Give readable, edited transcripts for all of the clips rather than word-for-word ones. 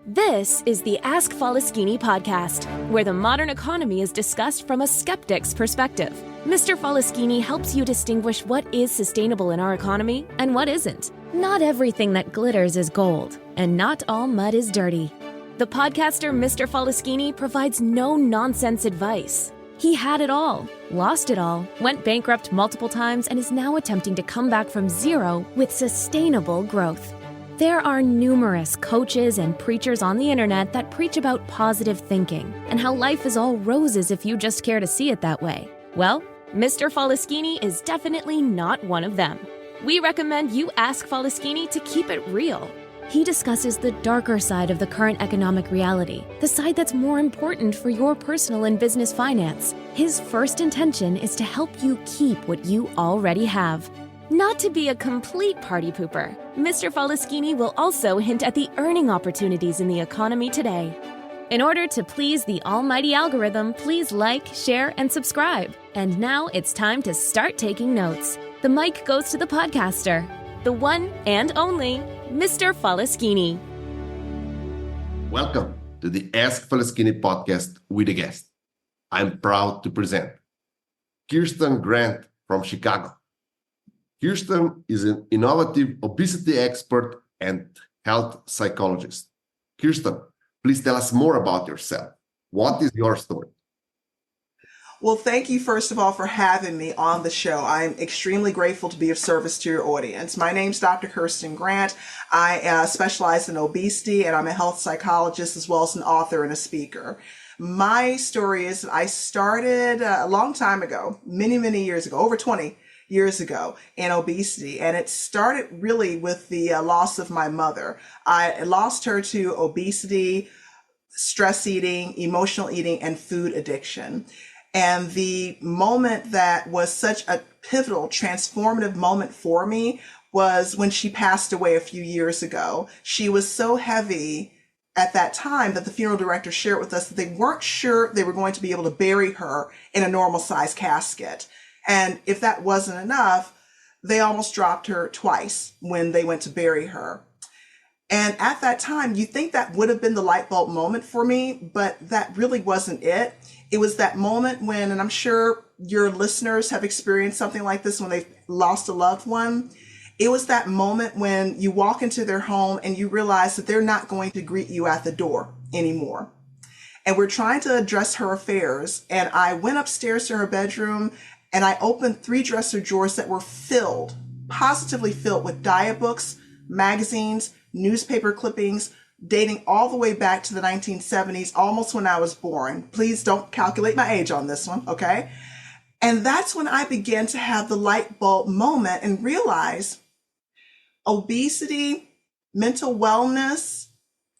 This is the Ask Falaschini podcast, where the modern economy is discussed from a skeptic's perspective. Mr. Falaschini helps you distinguish what is sustainable in our economy and what isn't. Not everything that glitters is gold, and not all mud is dirty. The podcaster Mr. Falaschini provides no-nonsense advice. He had it all, lost it all, went bankrupt multiple times, and is now attempting to come back from zero with sustainable growth. There are numerous coaches and preachers on the internet that preach about positive thinking and how life is all roses if you just care to see it that way. Well, Mr. Falaschini is definitely not one of them. We recommend you ask Falaschini to keep it real. He discusses the darker side of the current economic reality, the side that's more important for your personal and business finance. His first intention is to help you keep what you already have. Not to be a complete party pooper, Mr. Falaschini will also hint at the earning opportunities in the economy today. In order to please the almighty algorithm, please like, share, and subscribe. And now it's time to start taking notes. The mic goes to the podcaster, the one and only Mr. Falaschini. Welcome to the Ask Falaschini podcast with a guest. I'm proud to present Kirsten Grant from Chicago. Kirsten is an innovative obesity expert and health psychologist. Kirsten, please tell us more about yourself. What is your story? Well, thank you, first of all, for having me on the show. I'm extremely grateful to be of service to your audience. My name's Dr. Kirsten Grant. I specialize in obesity, and I'm a health psychologist as well as an author and a speaker. My story is that I started a long time ago, many years ago, over 20 years ago, in obesity. And it started really with the loss of my mother. I lost her to obesity, stress eating, emotional eating, and food addiction. And the moment that was such a pivotal, transformative moment for me was when she passed away a few years ago. She was so heavy at that time that the funeral director shared with us that they weren't sure they were going to be able to bury her in a normal size casket. And if that wasn't enough, they almost dropped her twice when they went to bury her. And at that time, you think that would have been the light bulb moment for me, but that really wasn't it. It was that moment when, and I'm sure your listeners have experienced something like this when they've lost a loved one. It was that moment when you walk into their home and you realize that they're not going to greet you at the door anymore. And we're trying to address her affairs. And I went upstairs to her bedroom and I opened 3 dresser drawers that were filled, positively filled with diet books, magazines, newspaper clippings, dating all the way back to the 1970s, almost when I was born. Please don't calculate my age on this one, okay? And that's when I began to have the light bulb moment and realize obesity, mental wellness,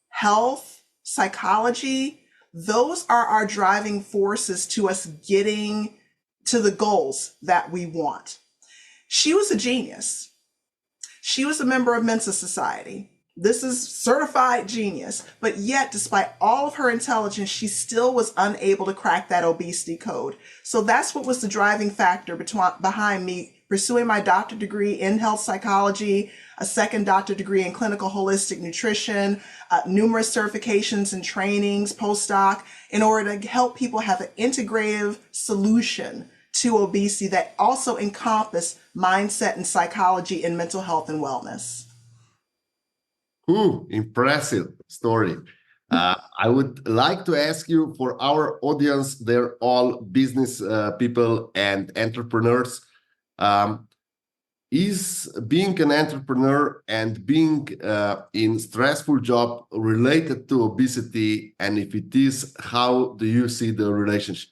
health, psychology, those are our driving forces to us getting to the goals that we want. She was a genius. She was a member of Mensa Society. This is certified genius, but yet despite all of her intelligence, she still was unable to crack that obesity code. So that's what was the driving factor behind me pursuing my doctorate degree in health psychology, a second doctorate degree in clinical holistic nutrition, numerous certifications and trainings, postdoc, in order to help people have an integrative solution to obesity that also encompass mindset and psychology and mental health and wellness. Impressive story. I would like to ask you, for our audience, they're all business people and entrepreneurs. Is being an entrepreneur and being in stressful job related to obesity? And if it is, how do you see the relationship?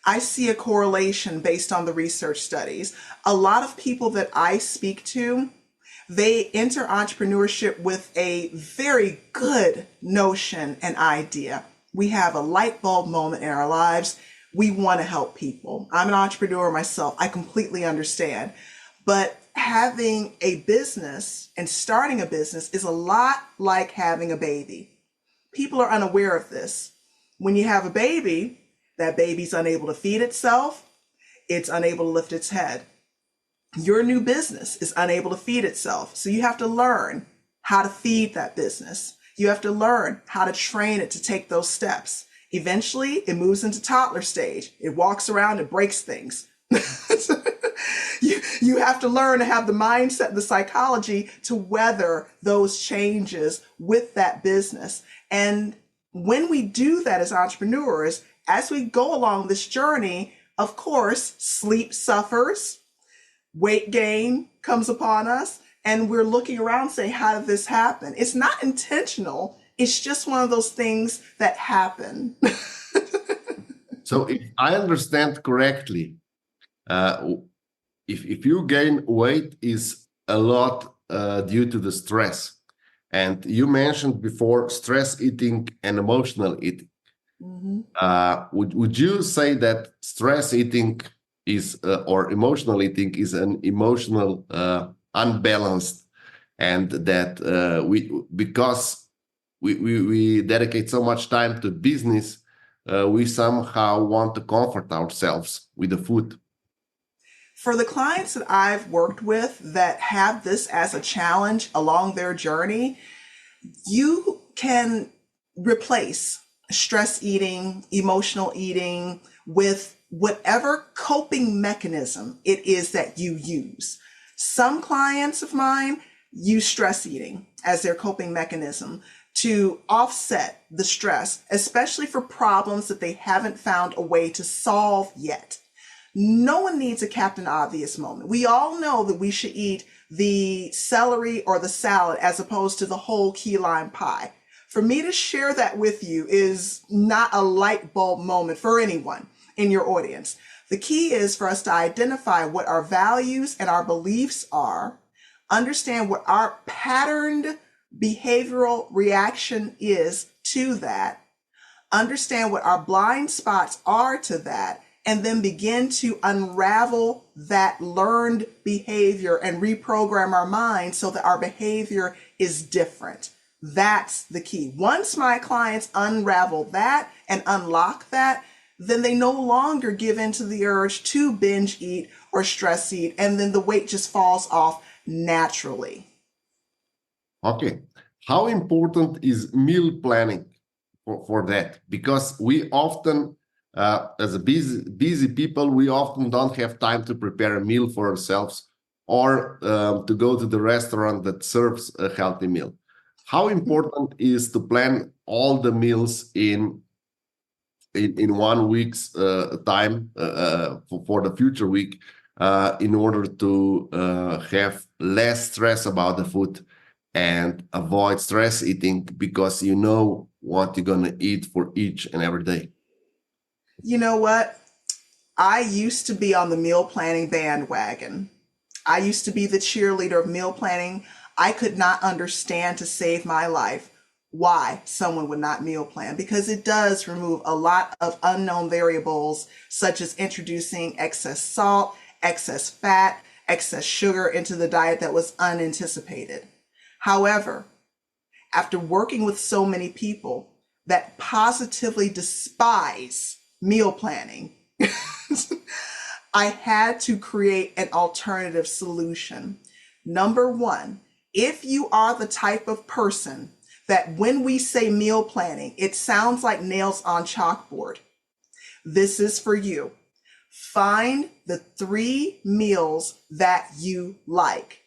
I see a correlation based on the research studies. A lot of people that I speak to, they enter entrepreneurship with a very good notion and idea. We have a light bulb moment in our lives. We want to help people. I'm an entrepreneur myself. I completely understand. But having a business and starting a business is a lot like having a baby. People are unaware of this. When you have a baby, that baby's unable to feed itself. It's unable to lift its head. Your new business is unable to feed itself. So you have to learn how to feed that business. You have to learn how to train it to take those steps. Eventually, it moves into toddler stage. It walks around and breaks things. You have to learn to have the mindset, the psychology to weather those changes with that business. And when we do that as entrepreneurs, as we go along this journey, of course, sleep suffers, weight gain comes upon us, and we're looking around saying, how did this happen? It's not intentional. It's just one of those things that happen. So if I understand correctly, if you gain weight is a lot due to the stress. And you mentioned before stress eating and emotional eating. Mm-hmm. Would you say that stress eating is or emotional eating is an emotional unbalanced, and that because we dedicate so much time to business, we somehow want to comfort ourselves with the food? For the clients that I've worked with that have this as a challenge along their journey, you can replace stress eating, emotional eating with whatever coping mechanism it is that you use. Some clients of mine use stress eating as their coping mechanism to offset the stress, especially for problems that they haven't found a way to solve yet. No one needs a Captain Obvious moment. We all know that we should eat the celery or the salad as opposed to the whole key lime pie. For me to share that with you is not a light bulb moment for anyone in your audience. The key is for us to identify what our values and our beliefs are, understand what our patterned behavioral reaction is to that, understand what our blind spots are to that, and then begin to unravel that learned behavior and reprogram our mind so that our behavior is different. That's the key. Once my clients unravel that and unlock that, then they no longer give in to the urge to binge eat or stress eat, and then the weight just falls off naturally. Okay. How important is meal planning for that? Because we often, as a busy people, we often don't have time to prepare a meal for ourselves or to go to the restaurant that serves a healthy meal. How important is to plan all the meals in 1 week's time for the future week in order to have less stress about the food and avoid stress eating, because you know what you're going to eat for each and every day? You know what? I used to be on the meal planning bandwagon. I used to be the cheerleader of meal planning. I could not understand, to save my life, why someone would not meal plan, because it does remove a lot of unknown variables, such as introducing excess salt, excess fat, excess sugar into the diet that was unanticipated. However, after working with so many people that positively despise meal planning, I had to create an alternative solution. Number one, if you are the type of person that when we say meal planning, it sounds like nails on chalkboard, this is for you. Find the 3 meals that you like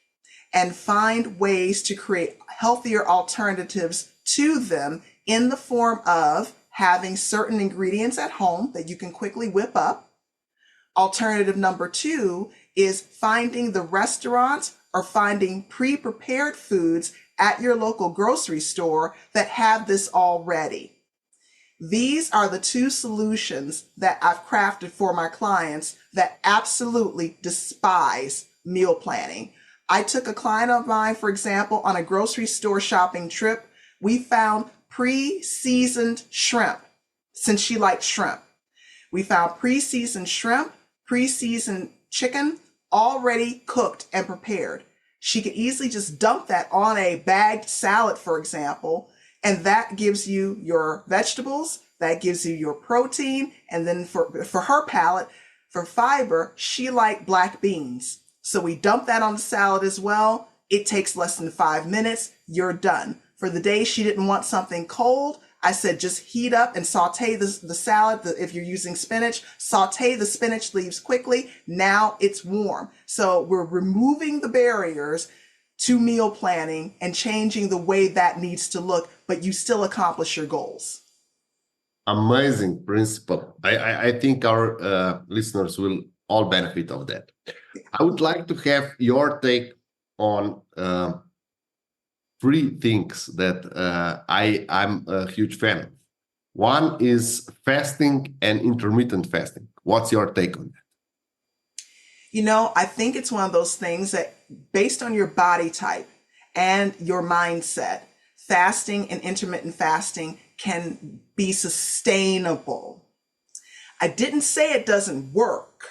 and find ways to create healthier alternatives to them in the form of having certain ingredients at home that you can quickly whip up. Alternative number 2 is finding the restaurants or finding pre-prepared foods at your local grocery store that have this already. These are the 2 solutions that I've crafted for my clients that absolutely despise meal planning. I took a client of mine, for example, on a grocery store shopping trip. We found pre-seasoned shrimp, since she liked shrimp. We found pre-seasoned shrimp, pre-seasoned chicken, already cooked and prepared. She could easily just dump that on a bagged salad, for example, and that gives you your vegetables, that gives you your protein, and then for her palate, for fiber, she liked black beans. So we dump that on the salad as well. It takes less than 5 minutes. You're done. For the day she didn't want something cold, I said, just heat up and saute the salad. If you're using spinach, saute the spinach leaves quickly. Now it's warm. So we're removing the barriers to meal planning and changing the way that needs to look, but you still accomplish your goals. Amazing principle. I think our listeners will all benefit of that. I would like to have your take on three things that I'm a huge fan of. One is fasting and intermittent fasting. What's your take on that? I think it's one of those things that based on your body type and your mindset, fasting and intermittent fasting can be sustainable. I didn't say it doesn't work.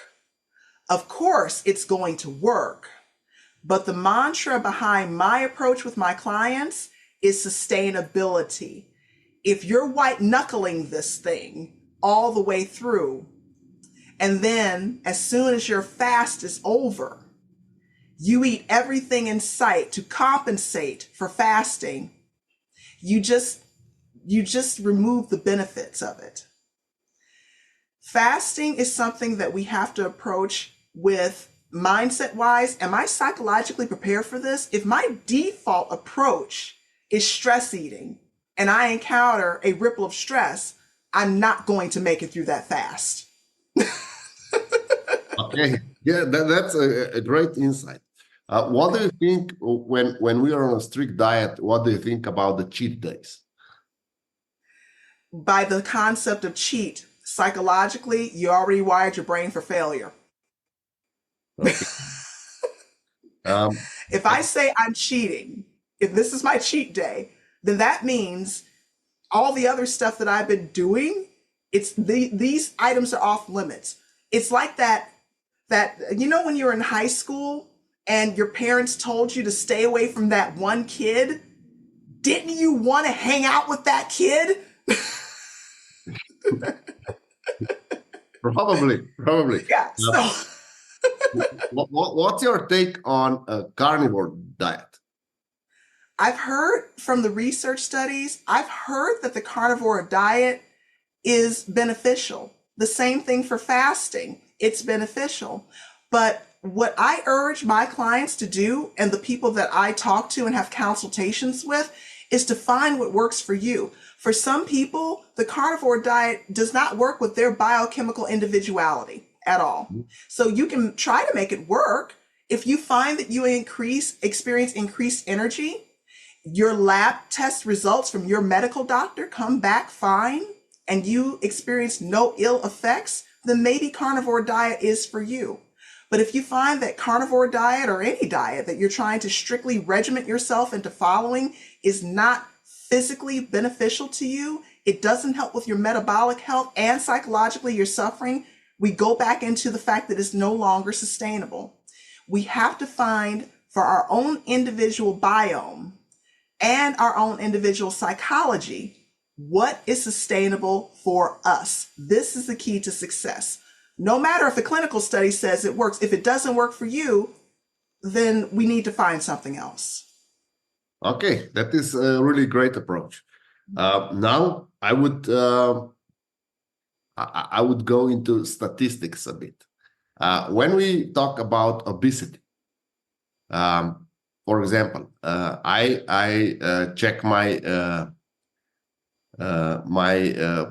Of course, it's going to work. But the mantra behind my approach with my clients is sustainability. If you're white knuckling this thing all the way through, and then as soon as your fast is over, you eat everything in sight to compensate for fasting, you just remove the benefits of it. Fasting is something that we have to approach with mindset wise. Am I psychologically prepared for this? If my default approach is stress eating and I encounter a ripple of stress, I'm not going to make it through that fast. Okay, yeah, that's a great insight. What do you think when we are on a strict diet? What do you think about the cheat days? By the concept of cheat, psychologically, you already wired your brain for failure. Okay. If I say I'm cheating, if this is my cheat day, then that means all the other stuff that I've been doing, these items are off limits. It's like that when you were in high school and your parents told you to stay away from that one kid, didn't you want to hang out with that kid? Probably. Yeah. So. What's your take on a carnivore diet? I've heard from the research studies, I've heard that the carnivore diet is beneficial. The same thing for fasting. It's beneficial. But what I urge my clients to do and the people that I talk to and have consultations with is to find what works for you. For some people, the carnivore diet does not work with their biochemical individuality at all. So you can try to make it work. If you find that you experience increased energy, your lab test results from your medical doctor come back fine, and you experience no ill effects, then maybe carnivore diet is for you. But if you find that carnivore diet or any diet that you're trying to strictly regiment yourself into following is not physically beneficial to you, it doesn't help with your metabolic health, and psychologically you're suffering, we go back into the fact that it's no longer sustainable. We have to find for our own individual biome and our own individual psychology what is sustainable for us. This is the key to success. No matter if a clinical study says it works, if it doesn't work for you, then we need to find something else. Okay, that is a really great approach. Now I would go into statistics a bit. When we talk about obesity, for example, I check my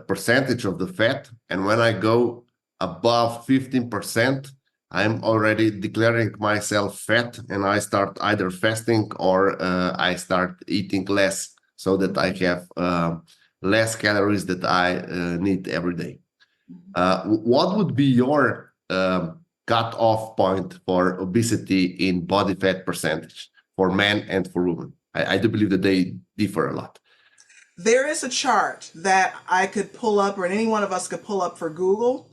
percentage of the fat, and when I go above 15%, I'm already declaring myself fat, and I start either fasting or I start eating less so that I have less calories that I need every day. What would be your cut-off point for obesity in body fat percentage for men and for women? I do believe that they differ a lot. There is a chart that I could pull up, or any one of us could pull up for Google.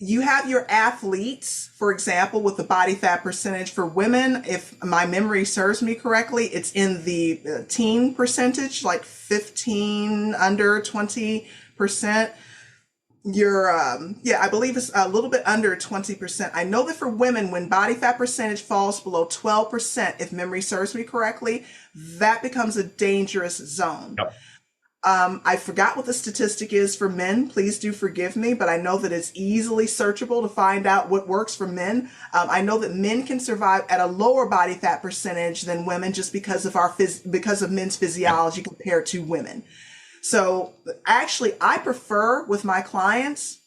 You have your athletes, for example, with the body fat percentage. For women, if my memory serves me correctly, it's in the teen percentage, like 15, under 20%. You're, I believe it's a little bit under 20%. I know that for women, when body fat percentage falls below 12%, if memory serves me correctly, that becomes a dangerous zone. Yep. I forgot what the statistic is for men. Please do forgive me, but I know that it's easily searchable to find out what works for men. I know that men can survive at a lower body fat percentage than women just because of because of men's physiology compared to women. So actually, I prefer with my clients,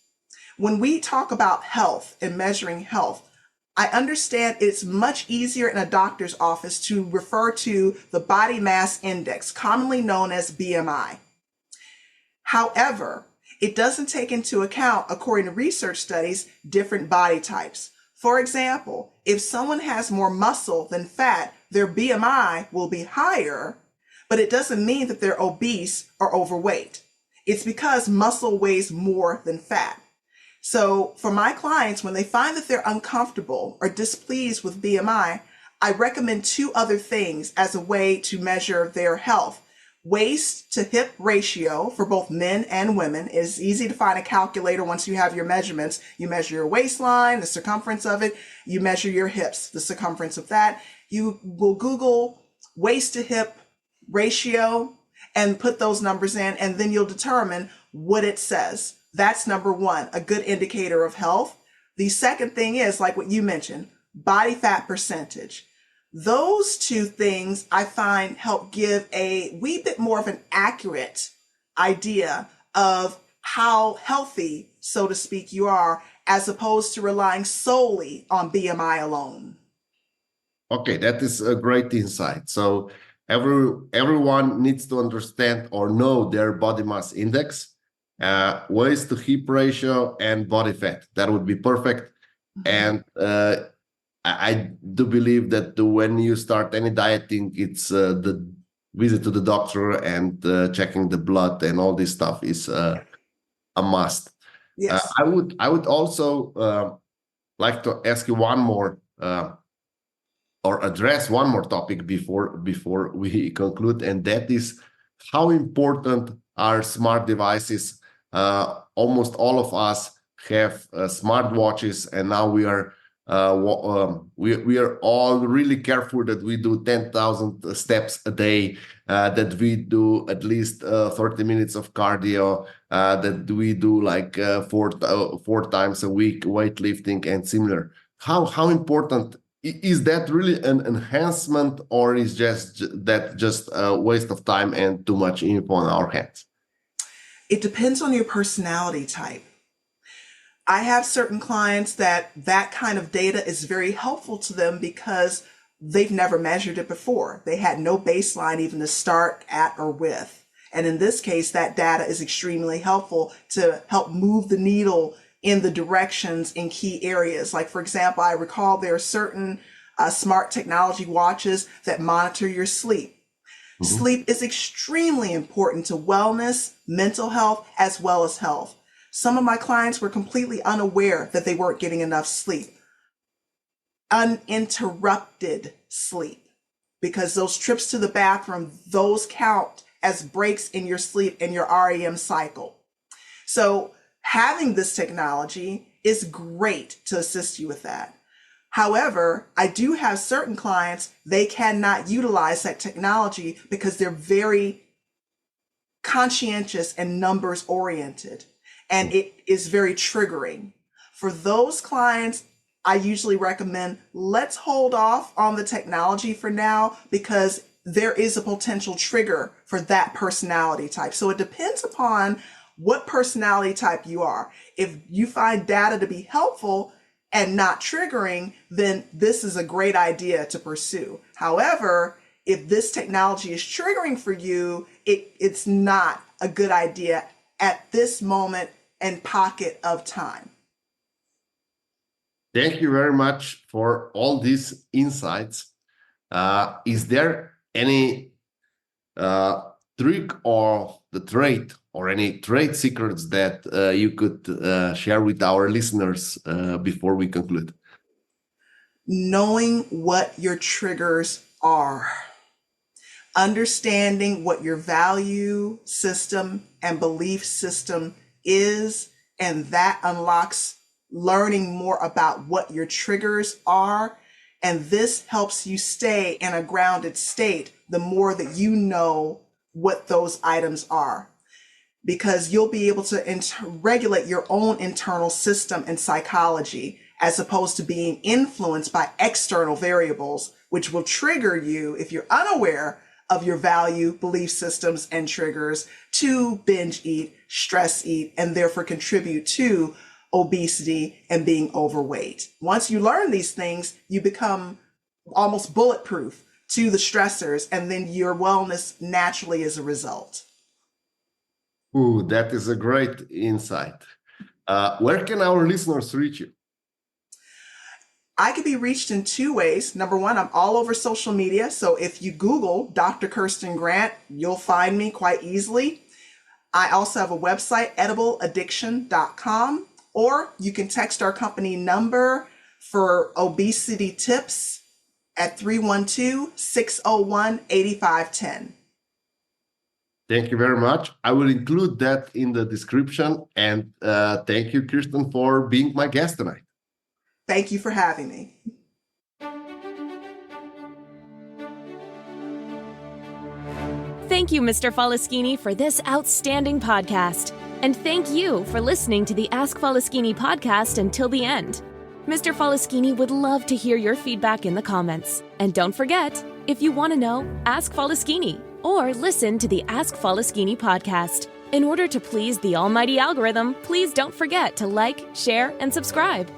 when we talk about health and measuring health, I understand it's much easier in a doctor's office to refer to the body mass index, commonly known as BMI. However, it doesn't take into account, according to research studies, different body types. For example, if someone has more muscle than fat, their BMI will be higher, but it doesn't mean that they're obese or overweight. It's because muscle weighs more than fat. So for my clients, when they find that they're uncomfortable or displeased with BMI, I recommend two other things as a way to measure their health. Waist to hip ratio for both men and women. It's easy to find a calculator once you have your measurements. You measure your waistline, the circumference of it. You measure your hips, the circumference of that. You will Google waist to hip ratio and put those numbers in, and then you'll determine what it says. That's number one, a good indicator of health. The second thing is, like what you mentioned, body fat percentage. Those two things I find help give a wee bit more of an accurate idea of how healthy, so to speak, you are, as opposed to relying solely on BMI alone. Okay, that is a great insight. So everyone needs to understand or know their body mass index, waist to hip ratio, and body fat. That would be perfect. And I do believe that when you start any dieting, it's the visit to the doctor and checking the blood and all this stuff is a must. Yes. I would also like to ask you one more or address one more topic before we conclude, and that is how important are smart devices. Almost all of us have smart watches, and now we are all really careful that we do 10,000 steps a day, that we do at least 30 minutes of cardio, that we do like four times a week weightlifting and similar. How important is that? Really an enhancement, or is just a waste of time and too much info on our hands? It depends on your personality type. I have certain clients that kind of data is very helpful to them because they've never measured it before. They had no baseline even to start at or with. And in this case, that data is extremely helpful to help move the needle in the directions in key areas. Like, for example, I recall there are certain smart technology watches that monitor your sleep. Mm-hmm. Sleep is extremely important to wellness, mental health, as well as health. Some of my clients were completely unaware that they weren't getting enough sleep. Uninterrupted sleep, because those trips to the bathroom, those count as breaks in your sleep and your REM cycle. So having this technology is great to assist you with that. However, I do have certain clients, they cannot utilize that technology because they're very conscientious and numbers oriented. And it is very triggering. For those clients, I usually recommend let's hold off on the technology for now because there is a potential trigger for that personality type. So it depends upon what personality type you are. If you find data to be helpful and not triggering, then this is a great idea to pursue. However, if this technology is triggering for you, it's not a good idea at this moment and pocket of time. Thank you very much for all these insights. Is there any trick or the trait or any trade secrets that you could share with our listeners before we conclude? Knowing what your triggers are. Understanding what your value system and belief system is And that unlocks learning more about what your triggers are. And this helps you stay in a grounded state the more that you know what those items are, because you'll be able to regulate your own internal system and psychology as opposed to being influenced by external variables, which will trigger you, if you're unaware of your value, belief systems, and triggers, to binge eat, stress eat, and therefore contribute to obesity and being overweight. Once you learn these things, you become almost bulletproof to the stressors, and then your wellness naturally is a result. Ooh, that is a great insight. Where can our listeners reach you? I can be reached in two ways. Number one, I'm all over social media. So if you Google Dr. Kirsten Grant, you'll find me quite easily. I also have a website, edibleaddiction.com, or you can text our company number for obesity tips at 312-601-8510. Thank you very much. I will include that in the description. And thank you, Kirsten, for being my guest tonight. Thank you for having me. Thank you, Mr. Falaschini, for this outstanding podcast. And thank you for listening to the Ask Falaschini podcast until the end. Mr. Falaschini would love to hear your feedback in the comments. And don't forget, if you want to know, ask Falaschini or listen to the Ask Falaschini podcast. In order to please the almighty algorithm, please don't forget to like, share, and subscribe.